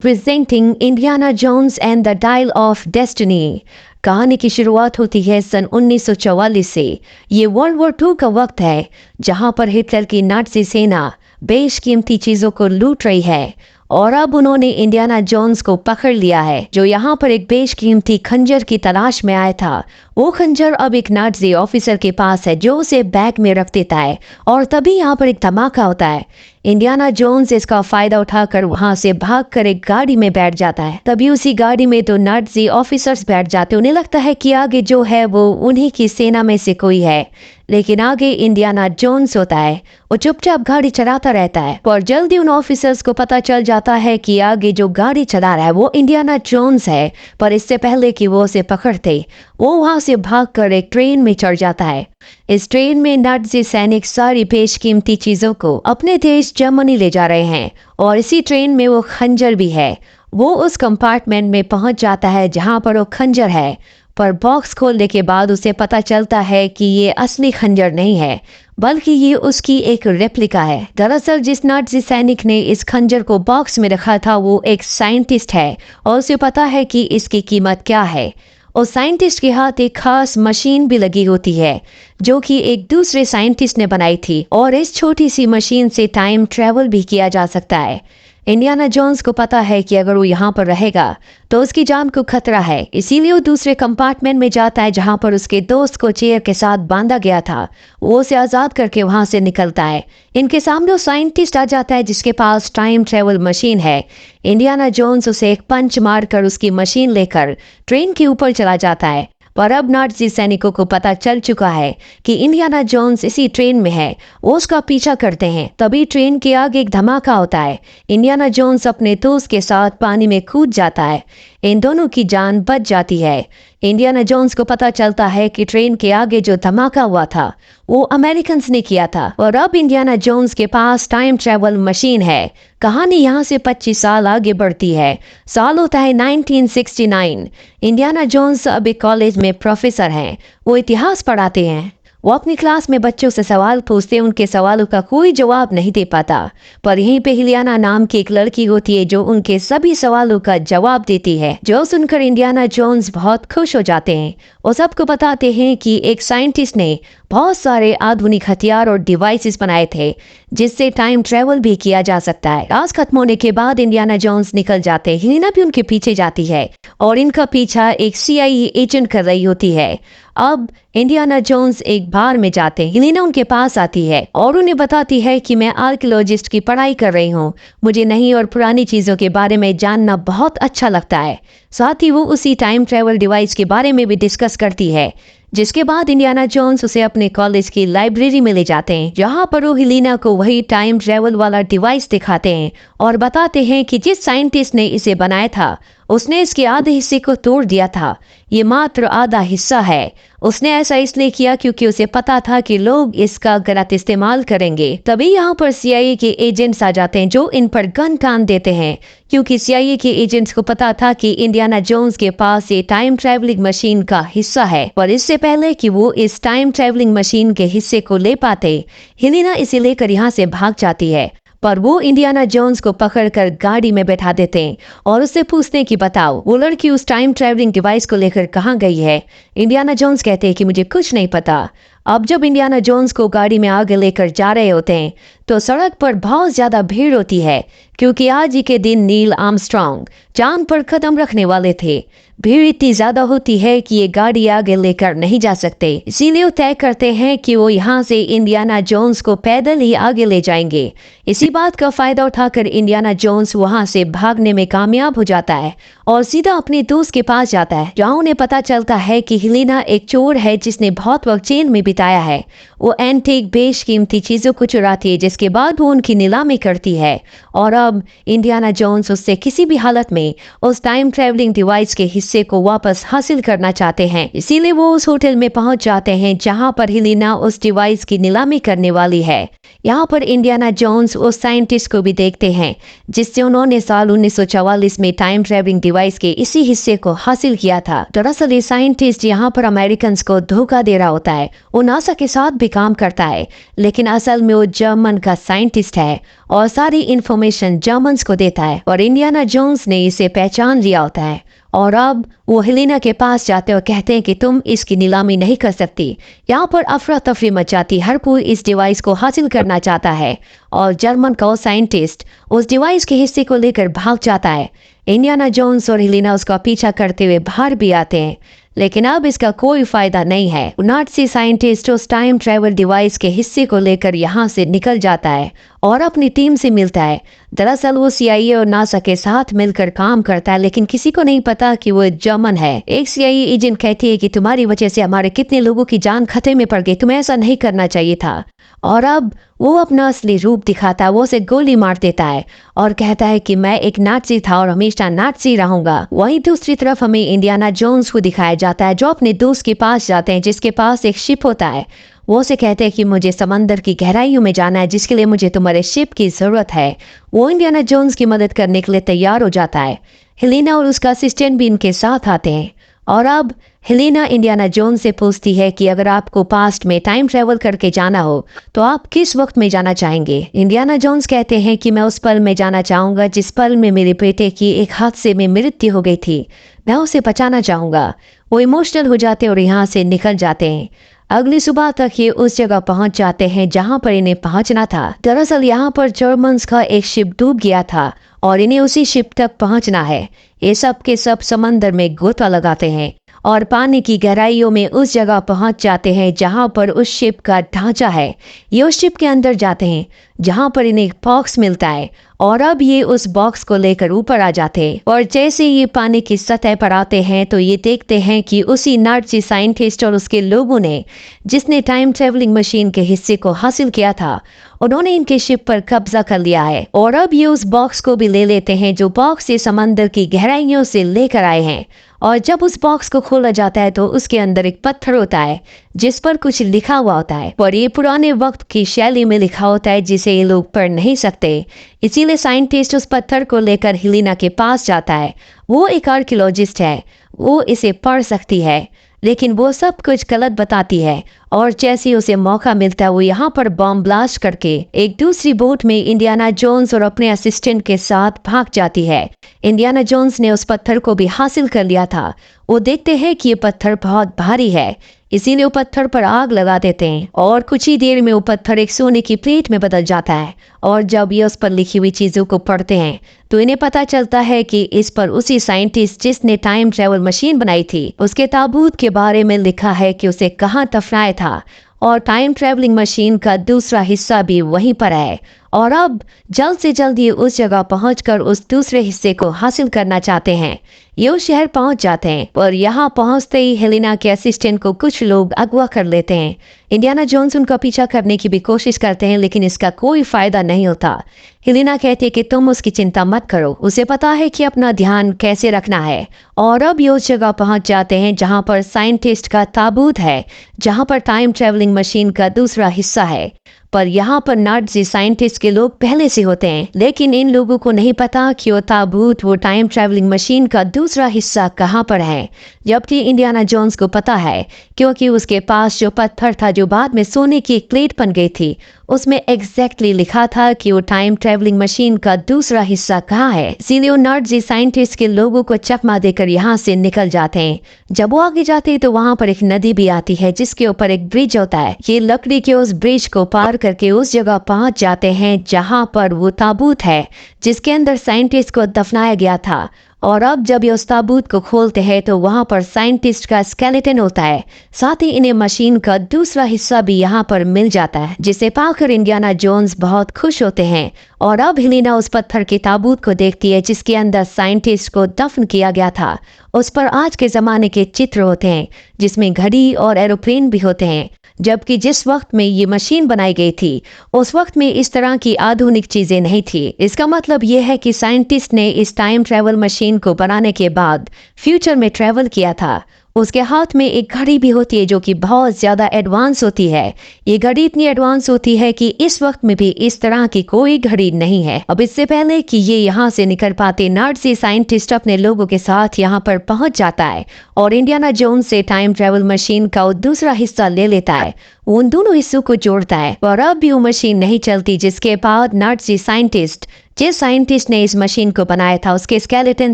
Presenting Indiana Jones and the dial of destiny. कहानी की शुरुआत होती है सन 1944 से। ये वर्ल्ड वॉर टू का वक्त है जहां पर हिटलर की नाज़ी सेना बेशकीमती चीजों को लूट रही है और अब उन्होंने इंडियाना जोन्स को पकड़ लिया है जो यहाँ पर एक बेशकीमती खंजर की तलाश में आया था। वो खंजर अब एक नाज़ी ऑफिसर के पास है जो उसे बैग में रख देता है और तभी यहाँ पर एक धमाका होता है। इंडियाना जोन्स इसका फायदा उठाकर वहां से भागकर एक गाड़ी में बैठ जाता है। तभी उसी गाड़ी में दो नाज़ी ऑफिसर्स बैठ जाते। उन्हें लगता है कि आगे जो है वो उन्हीं की सेना में से कोई है, लेकिन आगे इंडियाना जोन्स होता है। वो चुपचाप गाड़ी चलाता रहता है पर जल्दी उन ऑफिसर्स को पता चल जाता है कि आगे जो गाड़ी चला रहा है वो इंडियाना जोन्स है। पर इससे पहले कि वो उसे पकड़ते, वो वहां से भागकर एक ट्रेन में चढ़ जाता है। इस ट्रेन में नाज़ी सैनिक सारी बेशकीमती चीजों को अपने देश जर्मनी ले जा रहे हैं और इसी ट्रेन में वो खंजर भी है। वो उस कंपार्टमेंट में पहुंच जाता है जहां पर वो खंजर है, पर बॉक्स खोलने के बाद उसे पता चलता है कि ये असली खंजर नहीं है बल्कि ये उसकी एक रेप्लिका है। दरअसल जिस नाज़ी सैनिक ने इस खंजर को बॉक्स में रखा था वो एक साइंटिस्ट है और उसे पता है कि इसकी कीमत क्या है। और साइंटिस्ट के हाथ एक खास मशीन भी लगी होती है जो कि एक दूसरे साइंटिस्ट ने बनाई थी और इस छोटी सी मशीन से टाइम ट्रेवल भी किया जा सकता है। इंडियाना जोन्स को पता है कि अगर वो यहाँ पर रहेगा तो उसकी जान को खतरा है, इसीलिए वो दूसरे कंपार्टमेंट में जाता है जहाँ पर उसके दोस्त को चेयर के साथ बांधा गया था। वो उसे आज़ाद करके वहाँ से निकलता है। इनके सामने वो साइंटिस्ट आ जाता है जिसके पास टाइम ट्रेवल मशीन है। इंडियाना जोन्स उसे एक पंच मारकर उसकी मशीन लेकर ट्रेन के ऊपर चला जाता है, पर अब नाज़ी सैनिकों को पता चल चुका है कि इंडियाना जोन्स इसी ट्रेन में है। वो उसका पीछा करते हैं। तभी ट्रेन के आगे एक धमाका होता है। इंडियाना जोन्स अपने दोस्त के साथ पानी में कूद जाता है। इन दोनों की जान बच जाती है। इंडियाना जोन्स को पता चलता है कि ट्रेन के आगे जो धमाका हुआ था वो अमेरिकन ने किया था और अब इंडियाना जोन्स के पास टाइम ट्रेवल मशीन है। कहानी यहाँ से 25 साल आगे बढ़ती है। साल होता है 1969। इंडियाना जोन्स अब एक कॉलेज में प्रोफेसर हैं। वो इतिहास पढ़ाते हैं। वो अपनी क्लास में बच्चों से सवाल पूछते, उनके सवालों का कोई जवाब नहीं दे पाता, पर यहीं पे हिलियाना नाम की एक लड़की होती है जो उनके सभी सवालों का जवाब देती है। जो सुनकर इंडियाना जोन्स बहुत खुश हो जाते हैं और सबको बताते हैं कि एक साइंटिस्ट ने बहुत सारे आधुनिक हथियार और डिवाइसेस बनाए थे जिससे टाइम ट्रेवल भी किया जा सकता है। क्लास खत्म होने के बाद इंडियाना जोन्स निकल जाते हैं। हिलिना भी उनके पीछे जाती है और इनका पीछा एक CIA एजेंट कर रही होती है। अब इंडियाना जोन्स एक बार में जाते हैं। हिलिना उनके पास आती है और उन्हें बताती है कि मैं आर्कियोलॉजिस्ट की पढ़ाई कर रही हूँ, मुझे नई और पुरानी चीजों के बारे में जानना बहुत अच्छा लगता है। साथ ही वो उसी टाइम ट्रेवल डिवाइस के बारे में भी डिस्कस करती है, जिसके बाद इंडियाना जोन्स उसे अपने कॉलेज की लाइब्रेरी में ले जाते हैं जहां पर वो हिलिना को वही टाइम ट्रेवल वाला डिवाइस दिखाते हैं और बताते हैं कि जिस साइंटिस्ट ने इसे बनाया था उसने इसके आधे हिस्से को तोड़ दिया था। ये मात्र आधा हिस्सा है। उसने ऐसा इसलिए किया क्योंकि उसे पता था कि लोग इसका गलत इस्तेमाल करेंगे। तभी यहाँ पर CIA के एजेंट्स आ जाते हैं जो इन पर गन कान देते हैं क्योंकि CIA के एजेंट्स को पता था कि इंडियाना जोन्स के पास ये टाइम ट्रैवलिंग मशीन का हिस्सा है। पर इससे पहले कि वो इस टाइम ट्रैवलिंग मशीन के हिस्से को ले पाते, हिलिना इसे लेकर यहाँ से भाग जाती है। पर वो इंडियाना जोन्स को पकड़कर गाड़ी में बैठा देते हैं और उससे पूछते हैं कि बताओ वो लड़की उस टाइम ट्रैवलिंग डिवाइस को लेकर कहाँ गई है। इंडियाना जोन्स कहते हैं कि मुझे कुछ नहीं पता। अब जब इंडियाना जोन्स को गाड़ी में आगे लेकर जा रहे होते हैं तो सड़क पर बहुत ज्यादा भीड़ होती है क्योंकि आज ही के दिन नील आर्मस्ट्रांग चांद पर कदम रखने वाले थे। भीड़ इतनी ज्यादा होती है कि ये गाड़ी आगे लेकर नहीं जा सकते, इसीलिए वो तय करते हैं कि वो यहाँ से इंडियाना जोन्स को पैदल ही आगे ले जाएंगे। इसी बात का फायदा उठाकर इंडियाना जोन्स वहाँ से भागने में कामयाब हो जाता है और सीधा अपने दोस्त के पास जाता है जहाँ उन्हें पता चलता है कि हिलिना एक चोर है जिसने बहुत वक्त जेल में बिताया है। वो एंटीक बेशकीमती चीजों को चुराती है जिसके बाद वो उनकी नीलामी करती है और अब इंडियाना जोन्स उससे किसी भी हालत में उस टाइम ट्रैवलिंग डिवाइस के हिस्से को वापस हासिल करना चाहते हैं। इसीलिए वो उस होटल में पहुंच जाते हैं जहां पर हिलिना उस डिवाइस की नीलामी करने वाली है। यहाँ पर इंडियाना जोन्स उस साइंटिस्ट को भी देखते हैं जिससे उन्होंने साल 1944 में टाइम ट्रैवलिंग डिवाइस के इसी हिस्से को हासिल किया था। दरअसल ये साइंटिस्ट यहाँ पर अमेरिकन को धोखा दे रहा होता है। वो नासा के साथ भी काम करता है, लेकिन असल में वो जर्मन का साइंटिस्ट है और सारी इंफॉर्मेशन जर्मन्स को देता है और इंडियाना जोन्स ने इसे पहचान लिया होता है। और अब वो हेलेना के पास जाते और कहते हैं कि तुम इसकी नीलामी नहीं कर सकती। यहाँ पर अफरा तफरी मच जाती, हर कोई इस डिवाइस को हासिल करना चाहता है और जर्मन का साइंटिस्ट उस डिवाइस के हिस्से को लेकर भाग जाता है। इंडियाना जोन्स और हेलेना उसका पीछा करते हुए बाहर भी आते हैं, लेकिन अब इसका कोई फायदा नहीं है। नाज़ी साइंटिस्ट उस टाइम ट्रैवल डिवाइस के हिस्से को लेकर यहाँ से निकल जाता है और अपनी टीम से मिलता है। दरअसल वो CIA और नासा के साथ मिलकर काम करता है, लेकिन किसी को नहीं पता कि वो जर्मन है। एक CIA एजेंट कहती है कि तुम्हारी वजह से हमारे कितने लोगों की जान खतरे में पड़ गई, तुम्हें ऐसा नहीं करना चाहिए था। और अब वो अपना असली रूप दिखाता है, वो उसे गोली मार देता है और कहता है कि मैं एक नाज़ी था और हमेशा नाज़ी रहूंगा। वहीं दूसरी तरफ हमें इंडियाना जोन्स को दिखाया जाता है, जो अपने दोस्त के पास जाते हैं जिसके पास एक शिप होता है। वो उसे कहते हैं कि मुझे समंदर की गहराइयों में जाना है, जिसके लिए मुझे तुम्हारे शिप की जरूरत है। वो इंडियाना जोन्स की मदद करने के लिए तैयार हो जाता है। हेलेना और उसका असिस्टेंट भी इनके साथ आते हैं और अब हेलेना इंडियाना जोन्स से पूछती है कि अगर आपको पास्ट में टाइम ट्रेवल करके जाना हो तो आप किस वक्त में जाना चाहेंगे। इंडियाना जोन्स कहते हैं कि मैं उस पल में जाना चाहूँगा जिस पल में मेरे बेटे की एक हादसे में मृत्यु हो गई थी, मैं उसे बचाना चाहूँगा। वो इमोशनल हो जाते और यहाँ से निकल जाते हैं। अगली सुबह तक ये उस जगह पहुंच जाते हैं जहां पर इन्हें पहुंचना था। दरअसल यहाँ पर जर्मन्स का एक शिप डूब गया था और इन्हें उसी शिप तक पहुंचना है। ये सब के सब समंदर में गोता लगाते हैं और पानी की गहराइयों में उस जगह पहुंच जाते हैं जहां पर उस शिप का ढांचा है। ये उस शिप के अंदर जाते हैं जहां पर इन्हें एक बॉक्स मिलता है और अब ये उस बॉक्स को लेकर ऊपर आ जाते हैं और जैसे ये पानी की सतह पर आते हैं तो ये देखते हैं कि उसी नाज़ी साइंटिस्ट और उसके लोगों ने जिसने टाइम ट्रेवलिंग मशीन के हिस्से को हासिल किया था, उन्होंने इनके शिप पर कब्जा कर लिया है और अब ये उस बॉक्स को भी ले लेते हैं जो बॉक्स ये समंदर की गहराइयों से लेकर आए हैं। और जब उस बॉक्स को खोला जाता है तो उसके अंदर एक पत्थर होता है जिस पर कुछ लिखा हुआ होता है और ये पुराने वक्त की शैली में लिखा होता है जिसे ये लोग पढ़ नहीं सकते। इसीलिए साइंटिस्ट उस पत्थर को लेकर हेलेना के पास जाता है। वो एक आर्कियोलॉजिस्ट है, वो इसे पढ़ सकती है, लेकिन वो सब कुछ गलत बताती है और जैसे उसे मौका मिलता है वो यहाँ पर बॉम्ब ब्लास्ट करके एक दूसरी बोट में इंडियाना जोन्स और अपने असिस्टेंट के साथ भाग जाती है। इंडियाना जोन्स ने उस पत्थर को भी हासिल कर लिया था। वो देखते हैं कि ये पत्थर बहुत भारी है, इसीलिए वो पत्थर पर आग लगा देते हैं और कुछ ही देर में वो पत्थर एक सोने की प्लेट में बदल जाता है। और जब ये उस पर लिखी हुई चीज़ों को पढ़ते हैं तो इन्हें पता चलता है कि इस पर उसी साइंटिस्ट जिसने टाइम ट्रेवल मशीन बनाई थी उसके ताबूत के बारे में लिखा है कि उसे कहाँ दफनाया था और टाइम ट्रेवलिंग मशीन का दूसरा हिस्सा भी वहीं पर है। और अब जल्द से जल्द ये उस जगह पहुंचकर उस दूसरे हिस्से को हासिल करना चाहते हैं। ये उस शहर पहुंच जाते हैं और यहाँ पहुंचते ही हेलेना के असिस्टेंट को कुछ लोग अगवा कर लेते हैं। इंडियाना जोन्स उनका पीछा करने की भी कोशिश करते हैं, लेकिन इसका कोई फायदा नहीं होता। हेलेना कहती है कि तुम उसकी चिंता मत करो, उसे पता है कि अपना ध्यान कैसे रखना है। और अब ये उस जगह पहुंच जाते हैं जहां पर साइंटिस्ट का ताबूत है, जहां पर टाइम ट्रेवलिंग मशीन का दूसरा हिस्सा है। पर यहाँ पर नाज़ी साइंटिस्ट के लोग पहले से होते हैं, लेकिन इन लोगों को नहीं पता कि वो ताबूत वो टाइम ट्रैवलिंग मशीन का दूसरा हिस्सा कहाँ पर है, जबकि इंडियाना जोन्स को पता है क्योंकि उसके पास जो पत्थर था जो बाद में सोने की एक प्लेट बन गई थी उसमें एग्जैक्टली लिखा था कि वो टाइम ट्रैवलिंग मशीन का दूसरा हिस्सा कहाँ है। इसीलिए नाज़ी साइंटिस्ट के लोगों को चकमा देकर यहाँ से निकल जाते हैं। जब वो आगे जाते हैं तो वहाँ पर एक नदी भी आती है जिसके ऊपर एक ब्रिज होता है। ये लकड़ी के उस ब्रिज को पार करके उस जगह पहुंच जाते हैं जहां पर वो ताबूत है जिसके अंदर साइंटिस्ट को दफनाया गया था। और अब जब ये उस ताबूत को खोलते हैं तो वहां पर साइंटिस्ट का स्केलेटन होता है, साथ ही इन्हें मशीन का दूसरा हिस्सा भी यहाँ पर मिल जाता है, जिसे पाकर इंडियाना जोन्स बहुत खुश होते हैं। और अब हेलेना उस पत्थर के ताबूत को देखती है जिसके अंदर साइंटिस्ट को दफन किया गया था। उस पर आज के जमाने के चित्र होते हैं जिसमें घड़ी और एरोप्लेन भी होते हैं, जबकि जिस वक्त में ये मशीन बनाई गई थी उस वक्त में इस तरह की आधुनिक चीजें नहीं थी। इसका मतलब ये है कि साइंटिस्ट ने इस टाइम ट्रैवल मशीन को बनाने के बाद फ्यूचर में ट्रैवल किया था उसके हाथ में एक घड़ी भी होती है जो कि बहुत ज्यादा एडवांस होती है। ये घड़ी इतनी एडवांस होती है कि इस वक्त में भी इस तरह की कोई घड़ी नहीं है। अब इससे पहले कि ये यहाँ से निकल पाते, नाज़ी साइंटिस्ट अपने लोगों के साथ यहाँ पर पहुंच जाता है और इंडियाना जोन्स से टाइम ट्रेवल मशीन का वो दूसरा हिस्सा ले लेता है। उन दोनों हिस्सों को जोड़ता है और अब भी वो मशीन नहीं चलती, जिसके बाद नाज़ी साइंटिस्ट, जिस साइंटिस्ट ने इस मशीन को बनाया था, उसके स्केलेटन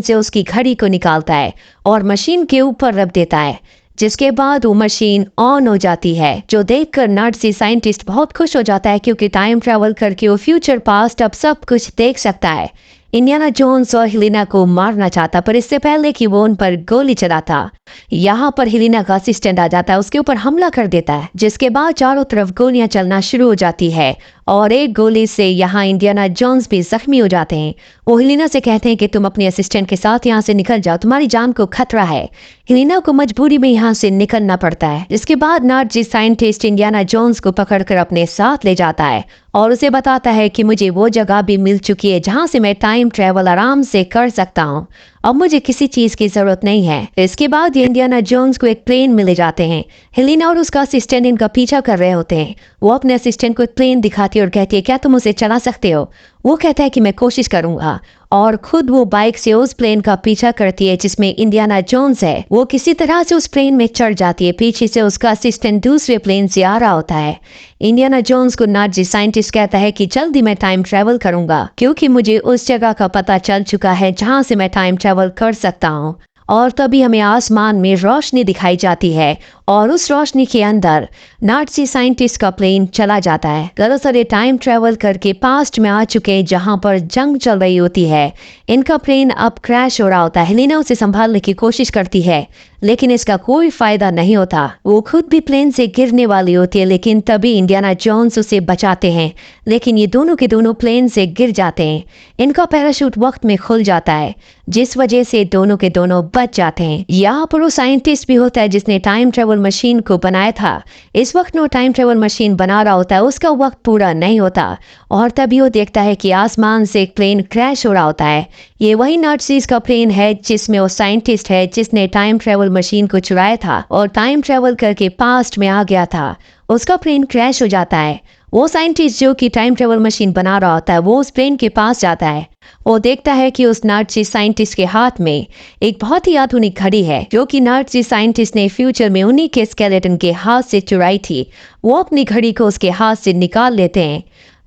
से उसकी घड़ी को निकालता है और मशीन के ऊपर रख देता है, जिसके बाद वो मशीन ऑन हो जाती है। जो देखकर नाज़ी साइंटिस्ट बहुत खुश हो जाता है क्योंकि टाइम ट्रैवल करके वो फ्यूचर पास्ट अब सब कुछ देख सकता है। इंडियाना जोन्स और हेलेना को मारना चाहता, पर इससे पहले कि वो उन पर गोली चलाता, यहाँ पर हेलेना का असिस्टेंट आ जाता है, उसके ऊपर हमला कर देता है, जिसके बाद चारों तरफ गोलियां चलना शुरू हो जाती है और एक गोली से यहाँ इंडियाना जोन्स भी जख्मी हो जाते हैं। वो हेलेना से कहते हैं कि तुम अपने असिस्टेंट के साथ यहाँ से निकल जाओ, तुम्हारी जान को खतरा है। हेलेना को मजबूरी में यहाँ से निकलना पड़ता है, जिसके बाद नाज़ी साइंटिस्ट इंडियाना जोन्स को पकड़कर अपने साथ ले जाता है और उसे बताता है कि मुझे वो जगह भी मिल चुकी है जहाँ से मैं टाइम ट्रैवल आराम से कर सकता हूँ, अब मुझे किसी चीज की जरूरत नहीं है। इसके बाद इंडियाना जोन्स को एक प्लेन मिले जाते हैं। हेलेना और उसका असिस्टेंट इनका पीछा कर रहे होते हैं। वो अपने असिस्टेंट को एक प्लेन दिखाती है और कहती है, क्या तुम उसे चला सकते हो? वो कहता है कि मैं कोशिश करूंगा और खुद वो बाइक से उस प्लेन का पीछा करती है जिसमें इंडियाना जोन्स है। वो किसी तरह से उस प्लेन में चढ़ जाती है। पीछे से उसका असिस्टेंट दूसरे प्लेन से आ रहा होता है। इंडियाना जोन्स को नाज़ी साइंटिस्ट कहता है कि जल्दी मैं टाइम ट्रैवल करूंगा क्योंकि मुझे उस जगह का पता चल चुका है जहां से मैं टाइम ट्रैवल कर सकता हूं। और तभी हमें आसमान में रोशनी दिखाई जाती है और उस रोशनी के अंदर नाज़ी साइंटिस्ट का प्लेन चला जाता है। दरअसल ये टाइम ट्रैवल करके पास्ट में आ चुके हैं जहां पर जंग चल रही होती है। इनका प्लेन अब क्रैश हो रहा होता है। हेलेना उसे संभालने की कोशिश करती है लेकिन इसका कोई फायदा नहीं होता। वो खुद भी प्लेन से गिरने वाली होती है, लेकिन तभी इंडियाना जोन्स उसे बचाते हैं, लेकिन ये दोनों के दोनों प्लेन से गिर जाते हैं। इनका पैराशूट वक्त में खुल जाता है जिस वजह से दोनों के दोनों बच जाते हैं। यहाँ पर वो साइंटिस्ट भी होता है जिसने टाइम ट्रैवल मशीन को बनाया था। इस वक्त वो टाइम ट्रैवल मशीन बना रहा होता है, उसका वक्त पूरा नहीं होता और तभी वो देखता है कि आसमान से एक प्लेन क्रैश हो रहा होता है। ये वही नाज़ीज़ का प्लेन है जिसमें वो साइंटिस्ट है जिसने टाइम ट्रैवल मशीन को चुराया था और टाइम ट्रैवल करके पास्ट में आ गया था। उसका प्लेन क्रैश हो जाता है। वो साइंटिस्ट जो कि टाइम ट्रैवल मशीन बना रहा होता है वो उस प्लेन के पास जाता है। वो देखता है कि उस नाज़ी साइंटिस्ट के हाथ में एक बहुत ही आधुनिक घड़ी है जो कि नाज़ी साइंटिस्ट ने फ्यूचर में उन्हीं के स्केलेटन के हाथ से चुराई थी। वो अपनी घड़ी को उसके हाथ से निकाल लेते हैं।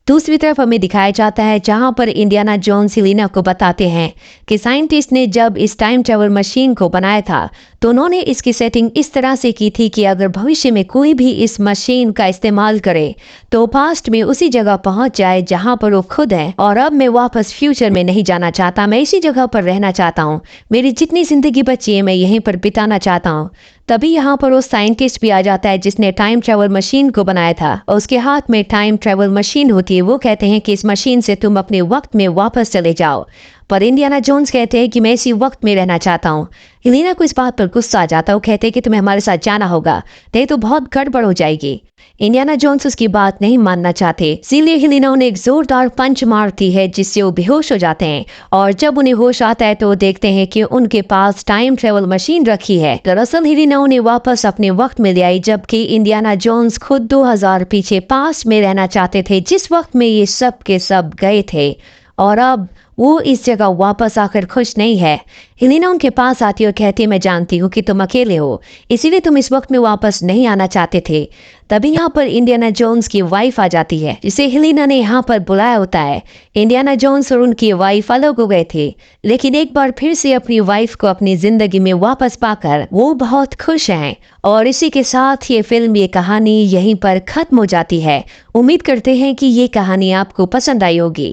दूसरी तरफ हमें दिखाया जाता है जहां पर इंडियाना जोन्स हेलेना को बताते हैं कि साइंटिस्ट ने जब इस टाइम ट्रैवल मशीन को बनाया था तो उन्होंने इसकी सेटिंग इस तरह से की थी कि अगर भविष्य में कोई भी इस मशीन का इस्तेमाल करे तो पास्ट में उसी जगह पहुंच जाए जहां पर वो खुद है। और अब मैं वापस फ्यूचर में नहीं जाना चाहता, मैं इसी जगह पर रहना चाहता हूँ। मेरी जितनी जिंदगी बची है मैं यहीं पर बिताना चाहता हूँ। तभी यहाँ पर वो साइंटिस्ट भी आ जाता है जिसने टाइम ट्रैवल मशीन को बनाया था और उसके हाथ में टाइम ट्रैवल मशीन होती है। वो कहते हैं कि इस मशीन से तुम अपने वक्त में वापस चले जाओ, पर इंडियाना जोन्स कहते हैं कि मैं इसी वक्त में रहना चाहता हूँ। हेलेना को इस बात पर गुस्सा आ जाता है। वो कहते हैं कि तुम्हें हमारे साथ जाना होगा, नहीं तो बहुत गड़बड़ हो जाएगी। इंडियाना जोन्स उसकी बात नहीं मानना चाहते, इसीलिए हेलेना उन्हें एक जोरदार पंच मारती है जिससे वो बेहोश हो जाते हैं। और जब उन्हें होश आता है तो वो देखते हैं कि उनके पास टाइम ट्रैवल मशीन रखी है। दरअसल हेलेना उन्हें वापस अपने वक्त में ले आई, जबकि इंडियाना जोन्स खुद 2000 पीछे पास्ट में रहना चाहते थे जिस वक्त में ये सब के सब गए थे। और अब वो इस जगह वापस आकर खुश नहीं है। हेलेना उनके पास आती और कहती है, मैं जानती हूँ कि तुम अकेले हो, इसीलिए तुम इस वक्त में वापस नहीं आना चाहते थे। तभी यहाँ पर इंडियाना जोन्स की वाइफ आ जाती है जिसे हेलेना ने यहाँ पर बुलाया होता है। इंडियाना जोन्स और उनकी वाइफ अलग हो गए थे, लेकिन एक बार फिर से अपनी वाइफ को अपनी जिंदगी में वापस पाकर वो बहुत खुश हैं। और इसी के साथ ये फिल्म, ये कहानी यहीं पर खत्म हो जाती है। उम्मीद करते हैं कि ये कहानी आपको पसंद आई होगी।